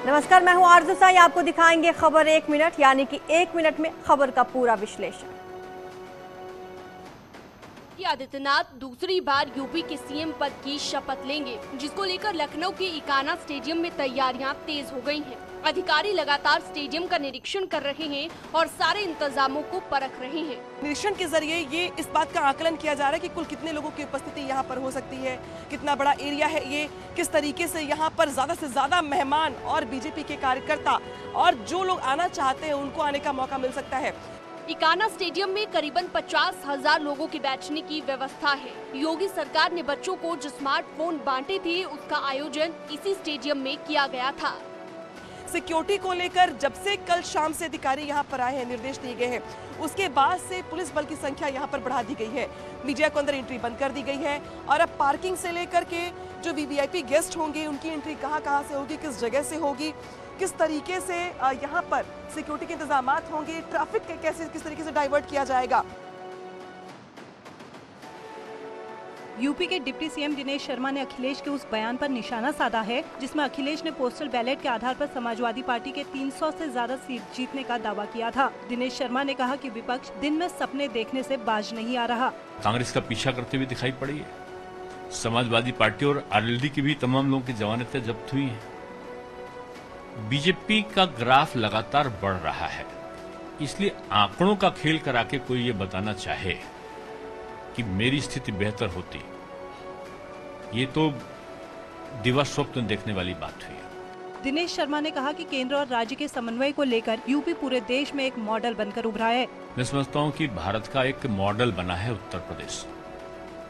नमस्कार, मैं हूं आरज़ू साई। आपको दिखाएंगे खबर 1 मिनट, यानी कि 1 मिनट में खबर का पूरा विश्लेषण। आदित्यनाथ दूसरी बार यूपी के सीएम पद की शपथ लेंगे, जिसको लेकर लखनऊ के इकाना स्टेडियम में तैयारियां तेज हो गई हैं। अधिकारी लगातार स्टेडियम का निरीक्षण कर रहे हैं और सारे इंतजामों को परख रहे हैं। निरीक्षण के जरिए ये इस बात का आकलन किया जा रहा है कि कुल कितने लोगों की उपस्थिति यहाँ पर हो सकती है, कितना बड़ा एरिया है ये, किस तरीके से यहाँ पर ज्यादा से ज्यादा मेहमान और बीजेपी के कार्यकर्ता और जो लोग आना चाहते हैं उनको आने का मौका मिल सकता है। इकाना स्टेडियम में करीबन 50,000 लोगों के बैठने की व्यवस्था है। योगी सरकार ने बच्चों को जो स्मार्टफोन बांटे थे, उसका आयोजन इसी स्टेडियम में किया गया था। सिक्योरिटी को लेकर जब से कल शाम से अधिकारी यहाँ पर आए हैं, निर्देश दिए गए हैं, उसके बाद से पुलिस बल की संख्या यहाँ पर बढ़ा दी गई है। मीडिया को अंदर एंट्री बंद कर दी गई है और अब पार्किंग से लेकर के जो वीवीआईपी गेस्ट होंगे उनकी एंट्री कहाँ से होगी, किस जगह से होगी, किस तरीके से यहाँ पर सिक्योरिटी के इंतजाम होंगे, ट्रैफिक किस तरीके से डाइवर्ट किया जाएगा। यूपी के डिप्टी सीएम दिनेश शर्मा ने अखिलेश के उस बयान पर निशाना साधा है जिसमें अखिलेश ने पोस्टल बैलेट के आधार पर समाजवादी पार्टी के 300 से ज्यादा सीट जीतने का दावा किया था। दिनेश शर्मा ने कहा कि विपक्ष दिन में सपने देखने से बाज नहीं आ रहा। कांग्रेस का पीछा करते हुए दिखाई पड़ी है। समाजवादी पार्टी और आरएलडी की भी तमाम लोगों की जमानतें जब्त हुई है। बीजेपी का ग्राफ लगातार बढ़ रहा है, इसलिए आंकड़ों का खेल करा के कोई ये बताना चाहे कि मेरी स्थिति बेहतर होती, ये तो दिवा स्वप्न देखने वाली बात हुई है। दिनेश शर्मा ने कहा कि केंद्र और राज्य के समन्वय को लेकर यूपी पूरे देश में एक मॉडल बनकर उभरा है। मैं समझता हूं कि भारत का एक मॉडल बना है उत्तर प्रदेश।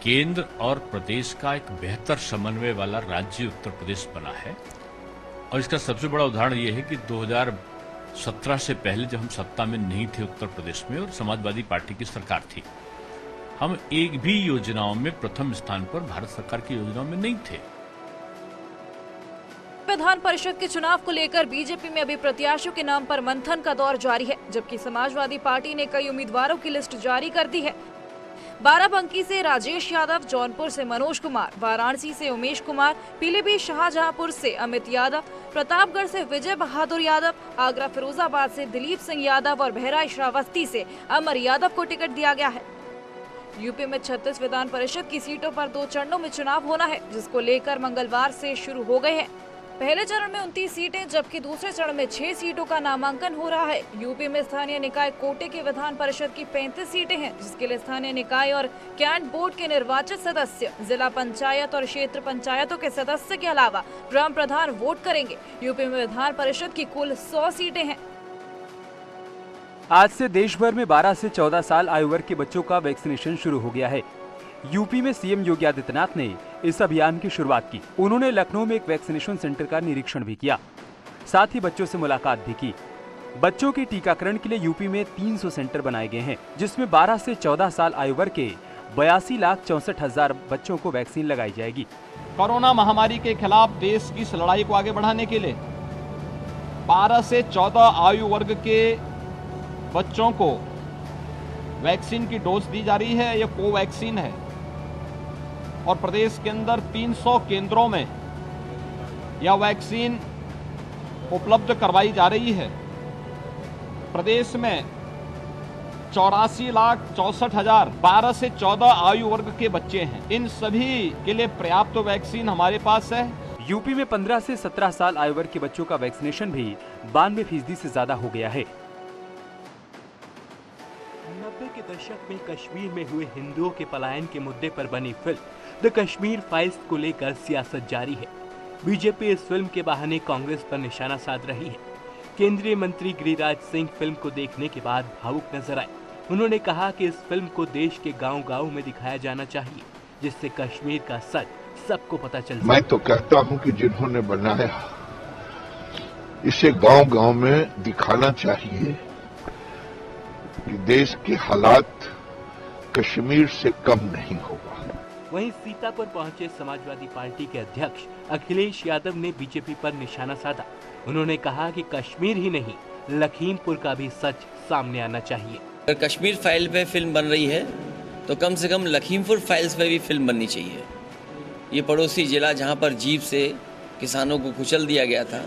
केंद्र और प्रदेश का एक बेहतर समन्वय वाला राज्य उत्तर प्रदेश बना है और इसका सबसे बड़ा उदाहरण ये है कि 2017 से पहले जब हम सत्ता में नहीं थे उत्तर प्रदेश में और समाजवादी पार्टी की सरकार थी, हम एक भी योजनाओं में प्रथम स्थान पर भारत सरकार की योजनाओं में नहीं थे। विधान परिषद के चुनाव को लेकर बीजेपी में अभी प्रत्याशियों के नाम पर मंथन का दौर जारी है, जबकि समाजवादी पार्टी ने कई उम्मीदवारों की लिस्ट जारी कर दी है। बाराबंकी से राजेश यादव, जौनपुर से मनोज कुमार, वाराणसी से उमेश कुमार, पीलीभीत शाहजहांपुर से अमित यादव, प्रतापगढ़ से विजय बहादुर यादव, आगरा फिरोजाबाद से दिलीप सिंह यादव और बहराइच श्रावस्ती से अमर यादव को टिकट दिया गया है। यूपी में 36 विधान परिषद की सीटों पर 2 चरणों में चुनाव होना है, जिसको लेकर मंगलवार से शुरू हो गए हैं। पहले चरण में 29 सीटें, जबकि दूसरे चरण में 6 सीटों का नामांकन हो रहा है। यूपी में स्थानीय निकाय कोटे की विधान परिषद की 35 सीटें हैं, जिसके लिए स्थानीय निकाय और कैंट बोर्ड के निर्वाचित सदस्य, जिला पंचायत और क्षेत्र पंचायतों के सदस्य के अलावा ग्राम प्रधान वोट करेंगे। यूपी में विधान परिषद की कुल 100 सीटें हैं। आज से देश भर में 12 से 14 साल आयु वर्ग के बच्चों का वैक्सीनेशन शुरू हो गया है। यूपी में सीएम योगी आदित्यनाथ ने इस अभियान की शुरुआत की। उन्होंने लखनऊ में एक वैक्सीनेशन सेंटर का निरीक्षण भी किया, साथ ही बच्चों से मुलाकात भी की। बच्चों के टीकाकरण के लिए यूपी में 300 सेंटर बनाए गए हैं, जिसमें 12 से 14 साल आयु वर्ग के 82,64,000 बच्चों को वैक्सीन लगाई जाएगी। कोरोना महामारी के खिलाफ देश की इस लड़ाई को आगे बढ़ाने के लिए 12 से 14 आयु वर्ग के बच्चों को वैक्सीन की डोज दी जा रही है। यह कोवैक्सीन है और प्रदेश के अंदर 300 केंद्रों में यह वैक्सीन उपलब्ध करवाई जा रही है। प्रदेश में 84,64,000 12 से 14 आयु वर्ग के बच्चे हैं। इन सभी के लिए पर्याप्त वैक्सीन हमारे पास है। यूपी में 15 से 17 साल आयु वर्ग के बच्चों का वैक्सीनेशन भी 92% से ज्यादा हो गया है। 90 के दशक में कश्मीर में हुए हिंदुओं के पलायन के मुद्दे पर बनी फिल्म द कश्मीर फाइल्स को लेकर सियासत जारी है। बीजेपी इस फिल्म के बहाने कांग्रेस पर निशाना साध रही है। केंद्रीय मंत्री गिरिराज सिंह फिल्म को देखने के बाद भावुक नजर आए। उन्होंने कहा कि इस फिल्म को देश के गांव-गांव में दिखाया जाना चाहिए, जिससे कश्मीर का सच सबको पता चल सके। मैं तो कहता हूं कि जिन्होंने बनाया इसे गांव-गांव में दिखाना चाहिए कि देश के हालात कश्मीर से कम नहीं होगा। वहीं सीतापुर पहुंचे समाजवादी पार्टी के अध्यक्ष अखिलेश यादव ने बीजेपी पर निशाना साधा। उन्होंने कहा कि कश्मीर ही नहीं, लखीमपुर का भी सच सामने आना चाहिए। अगर कश्मीर फाइल पे फिल्म बन रही है तो कम से कम लखीमपुर फाइल्स पे भी फिल्म बननी चाहिए। ये पड़ोसी जिला जहां पर जीप से किसानों को कुचल दिया गया था,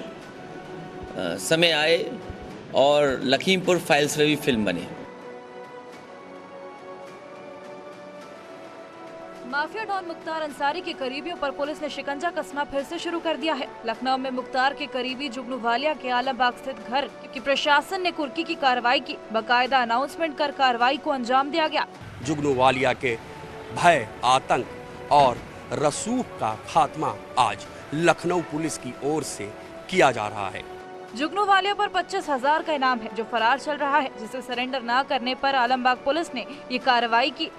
समय आए और लखीमपुर फाइल्स पे भी फिल्म बने। माफिया डॉन मुख्तार अंसारी के करीबियों पर पुलिस ने शिकंजा कसना फिर से शुरू कर दिया है। लखनऊ में मुख्तार के करीबी जुगनू वालिया के आलमबाग स्थित घर की प्रशासन ने कुर्की की कार्रवाई की। बकायदा अनाउंसमेंट कर कार्रवाई को अंजाम दिया गया। जुगनू वालिया के भय, आतंक और रसूख का खात्मा आज लखनऊ पुलिस की ओर से किया जा रहा है। जुगनू वालिया पर 25,000 का इनाम है जो फरार चल रहा है, जिसे सरेंडर न करने पर आलमबाग पुलिस ने ये कार्रवाई की।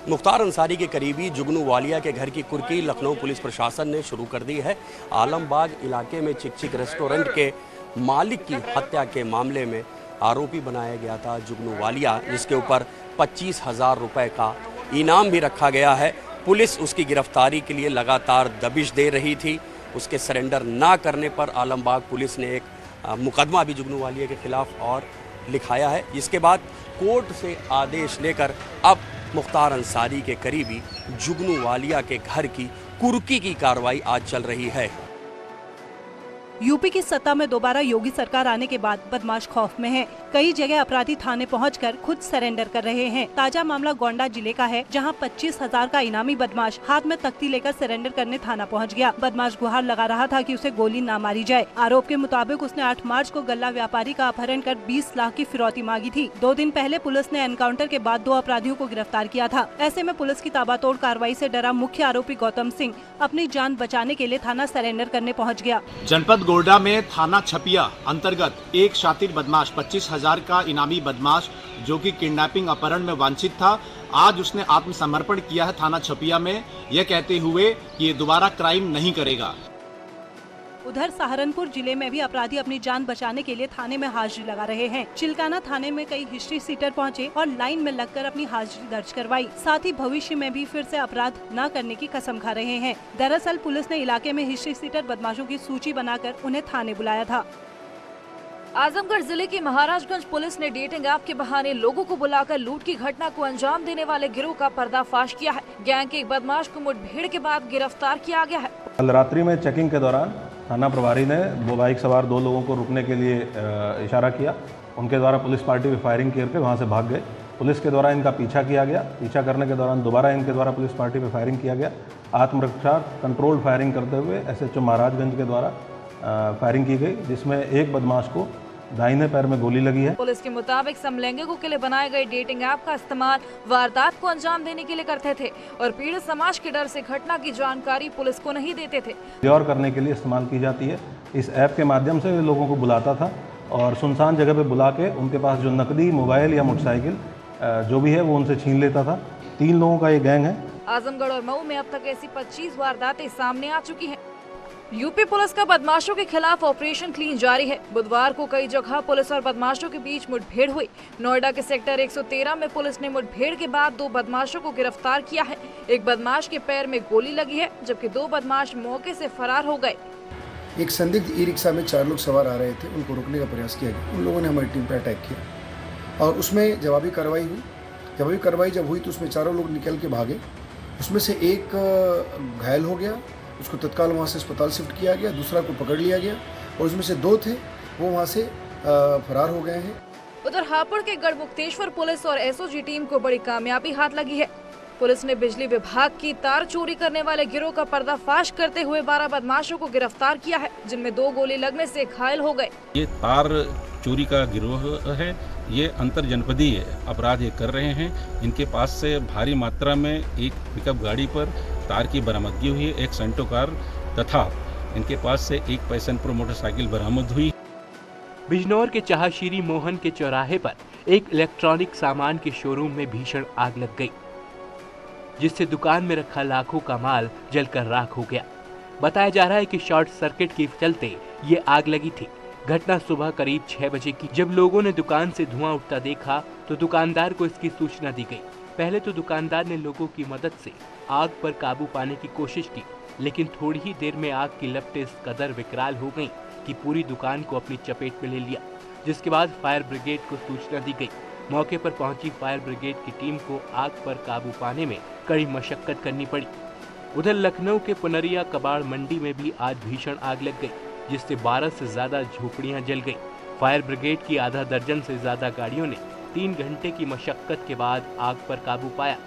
मुख्तार अंसारी के करीबी जुगनू वालिया के घर की कुर्की लखनऊ पुलिस प्रशासन ने शुरू कर दी है। आलमबाग इलाके में चिक रेस्टोरेंट के मालिक की हत्या के मामले में आरोपी बनाया गया था जुगनू वालिया, जिसके ऊपर 25,000 रुपए का इनाम भी रखा गया है। पुलिस उसकी गिरफ्तारी के लिए लगातार दबिश दे रही थी। उसके सरेंडर ना करने पर आलमबाग पुलिस ने एक मुकदमा भी जुगनू वालिया के खिलाफ और लिखाया है, जिसके बाद कोर्ट से आदेश लेकर अब मुख्तार अंसारी के करीबी जुगनू वालिया के घर की कुर्की की कार्रवाई आज चल रही है। यूपी की सत्ता में दोबारा योगी सरकार आने के बाद बदमाश खौफ में हैं। कई जगह अपराधी थाने पहुंचकर खुद सरेंडर कर रहे हैं। ताजा मामला गोंडा जिले का है, जहां 25,000 का इनामी बदमाश हाथ में तख्ती लेकर सरेंडर करने थाना पहुंच गया। बदमाश गुहार लगा रहा था कि उसे गोली ना मारी जाए। आरोप के मुताबिक उसने 8 मार्च को गल्ला व्यापारी का अपहरण कर 20 लाख की फिरौती मांगी थी। 2 दिन पहले पुलिस ने एनकाउंटर के बाद 2 अपराधियों को गिरफ्तार किया था। ऐसे में पुलिस की ताबड़तोड़ कार्रवाई से डरा मुख्य आरोपी गौतम सिंह अपनी जान बचाने के लिए थाना सरेंडर करने पहुँच गया। जनपद गोड्डा में थाना छपिया अंतर्गत एक शातिर बदमाश 25,000 का इनामी बदमाश जो कि किडनैपिंग अपहरण में वांछित था, आज उसने आत्मसमर्पण किया है थाना छपिया में, यह कहते हुए कि ये दोबारा क्राइम नहीं करेगा। उधर सहारनपुर जिले में भी अपराधी अपनी जान बचाने के लिए थाने में हाजिरी लगा रहे हैं। चिल्काना थाने में कई हिस्ट्री सीटर पहुंचे और लाइन में लगकर अपनी हाजिरी दर्ज करवाई। साथ ही भविष्य में भी फिर से अपराध न करने की कसम खा रहे हैं। दरअसल पुलिस ने इलाके में हिस्ट्री सीटर बदमाशों की सूची बनाकर उन्हें थाने बुलाया था। आजमगढ़ जिले की महाराजगंज पुलिस ने डेटिंग ऐप के बहाने लोगों को बुलाकर लूट की घटना को अंजाम देने वाले गिरोह का पर्दाफाश किया है। गैंग के एक बदमाश को मुठभेड़ के बाद गिरफ्तार किया गया है। कल रात्रि में चेकिंग के दौरान थाना प्रभारी ने 2 बाइक सवार 2 लोगों को रुकने के लिए इशारा किया। उनके द्वारा पुलिस पार्टी में फायरिंग करके वहां से भाग गए। पुलिस के द्वारा इनका पीछा किया गया। पीछा करने के दौरान दोबारा इनके द्वारा पुलिस पार्टी में फायरिंग किया गया। आत्मरक्षा कंट्रोल्ड फायरिंग करते हुए SHO महाराजगंज के द्वारा फायरिंग की गई, जिसमें एक बदमाश को दाहिने पैर में गोली लगी है। पुलिस के मुताबिक समलैंगिकों के लिए बनाए गए डेटिंग ऐप का इस्तेमाल वारदात को अंजाम देने के लिए करते थे और पीड़ित समाज के डर से घटना की जानकारी पुलिस को नहीं देते थे। और करने के लिए इस्तेमाल की जाती है। इस ऐप के माध्यम से लोगों को बुलाता था और सुनसान जगह पे बुला के उनके पास जो नकदी, मोबाइल या मोटरसाइकिल जो भी है वो उनसे छीन लेता था। 3 लोगों का ये गैंग है। आजमगढ़ और मऊ में अब तक ऐसी 25 वारदातें सामने आ चुकी हैं। यूपी पुलिस का बदमाशों के खिलाफ ऑपरेशन क्लीन जारी है। बुधवार को कई जगह पुलिस और बदमाशों के बीच मुठभेड़ हुई। नोएडा के सेक्टर 113 में पुलिस ने मुठभेड़ के बाद 2 बदमाशों को गिरफ्तार किया है। एक बदमाश के पैर में गोली लगी है, जबकि 2 बदमाश मौके से फरार हो गए। एक संदिग्ध ई-रिक्शा में 4 लोग सवार आ रहे थे, उनको रोकने का प्रयास किया गया। उन लोगों ने हमारी टीम पर अटैक किया और उसमें जवाबी कार्रवाई हुई। जवाबी कार्रवाई जब हुई तो उसमें 4 लोग निकल के भागे। उसमें से एक घायल हो गया, उसको तत्काल वहाँ से अस्पताल शिफ्ट किया गया। दूसरा को पकड़ लिया गया और उसमें से 2 थे वो वहाँ से फरार हो गए हैं। उधर हापुड़ के गढ़मुक्तेश्वर पुलिस और SOG टीम को बड़ी कामयाबी हाथ लगी है। पुलिस ने बिजली विभाग की तार चोरी करने वाले गिरोह का पर्दाफाश करते हुए 12 बदमाशों को गिरफ्तार किया है, जिनमें 2 गोली लगने से घायल हो गए। ये तार चोरी का गिरोह है। ये अंतर जनपदीय अपराध ये कर रहे हैं। इनके पास से भारी मात्रा में एक पिकअप गाड़ी पर तार की बरामदगी हुई है, एक सेंटो कार तथा इनके पास से एक पैशन प्रो मोटरसाइकिल बरामद हुई। बिजनौर के चाहशीरी मोहन के चौराहे पर एक इलेक्ट्रॉनिक सामान के शोरूम में भीषण आग लग गई, जिससे दुकान में रखा लाखों का माल जलकर राख हो गया। बताया जा रहा है कि शॉर्ट सर्किट के चलते ये आग लगी थी। घटना सुबह करीब 6 बजे की। जब लोगों ने दुकान से धुआं उठता देखा तो दुकानदार को इसकी सूचना दी गई। पहले तो दुकानदार ने लोगों की मदद से आग पर काबू पाने की कोशिश की, लेकिन थोड़ी ही देर में आग की लपटें इस कदर विकराल हो गईं कि पूरी दुकान को अपनी चपेट में ले लिया, जिसके बाद फायर ब्रिगेड को सूचना दी गई। मौके पर पहुंची फायर ब्रिगेड की टीम को आग पर काबू पाने में कड़ी मशक्कत करनी पड़ी। उधर लखनऊ के पुनरिया कबाड़ मंडी में भी आज भीषण आग लग गई। जिससे 12 से ज्यादा झोपड़ियां जल गई। फायर ब्रिगेड की आधा दर्जन से ज्यादा गाड़ियों ने 3 घंटे की मशक्कत के बाद आग पर काबू पाया।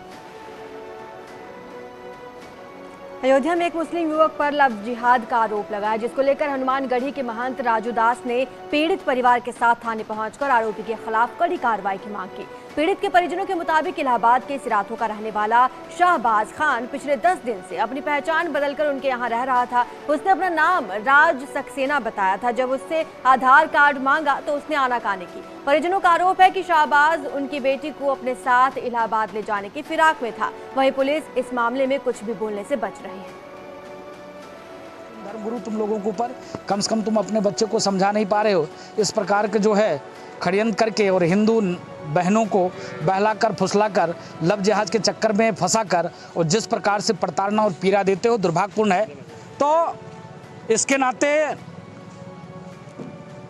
अयोध्या में एक मुस्लिम युवक पर लव जिहाद का आरोप लगा है, जिसको लेकर हनुमानगढ़ी के महंत राजू दास ने पीड़ित परिवार के साथ थाने पहुंचकर आरोपी के खिलाफ कड़ी कार्रवाई की मांग की। पीड़ित के परिजनों के मुताबिक इलाहाबाद के सिराथों का रहने वाला शाहबाज खान पिछले 10 दिन से अपनी पहचान बदलकर उनके यहाँ रह रहा था। उसने अपना नाम राज सक्सेना बताया था। जब उससे आधार कार्ड मांगा तो उसने आनाकानी की। परिजनों का आरोप है कि शाहबाज उनकी बेटी को अपने साथ इलाहाबाद ले जाने की फिराक में था। वहीं पुलिस इस मामले में कुछ भी बोलने से बच रही है। धर्मगुरु तुम लोगों के ऊपर कम से कम तुम अपने बच्चे को समझा नहीं पा रहे हो। इस प्रकार के जो है षड्यंत्र करके और हिंदू बहनों को बहलाकर फुसलाकर लव जिहाद के चक्कर में फंसाकर और जिस प्रकार से प्रताड़ना और पीड़ा देते हो, दुर्भाग्यपूर्ण है। तो इसके नाते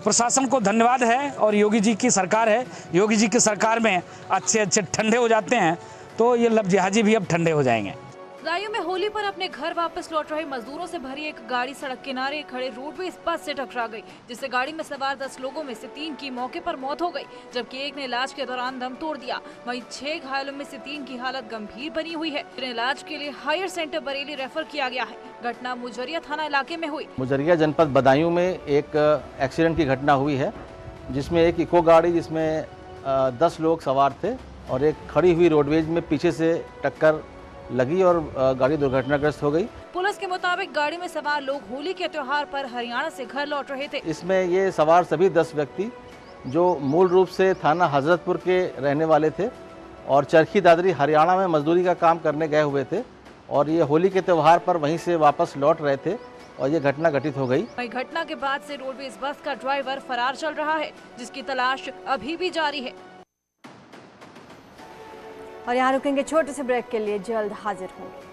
प्रशासन को धन्यवाद है और योगी जी की सरकार है। योगी जी की सरकार में अच्छे अच्छे ठंडे हो जाते हैं, तो ये लव जिहादी भी अब ठंडे हो जाएंगे। बदायूं में होली पर अपने घर वापस लौट रहे मजदूरों से भरी एक गाड़ी सड़क किनारे खड़े रोडवेज बस से टकरा गई, जिससे गाड़ी में सवार 10 लोगों में से 3 की मौके पर मौत हो गई, जबकि एक ने इलाज के दौरान दम तोड़ दिया। वहीं 6 घायलों में से 3 की हालत गंभीर बनी हुई है, जिन्हें इलाज के लिए हायर सेंटर बरेली रेफर किया गया है। घटना मुजरिया थाना इलाके में हुई। मुजरिया जनपद बदायूं में एक एक्सीडेंट की घटना हुई है, जिसमें एक इको गाड़ी जिसमें 10 लोग सवार थे और एक खड़ी हुई रोडवेज में पीछे से टक्कर लगी और गाड़ी दुर्घटनाग्रस्त हो गई। पुलिस के मुताबिक गाड़ी में सवार लोग होली के त्योहार पर हरियाणा से घर लौट रहे थे। इसमें ये सवार सभी 10 व्यक्ति जो मूल रूप से थाना हजरतपुर के रहने वाले थे और चरखी दादरी हरियाणा में मजदूरी का काम करने गए हुए थे और ये होली के त्योहार पर वहीं से वापस लौट रहे थे और ये घटना घटित हो गई। वहीं घटना के बाद से रोडवेज बस का ड्राइवर फरार चल रहा है, जिसकी तलाश अभी भी जारी है। और यहाँ रुकेंगे छोटे से ब्रेक के लिए, जल्द हाजिर होंगे।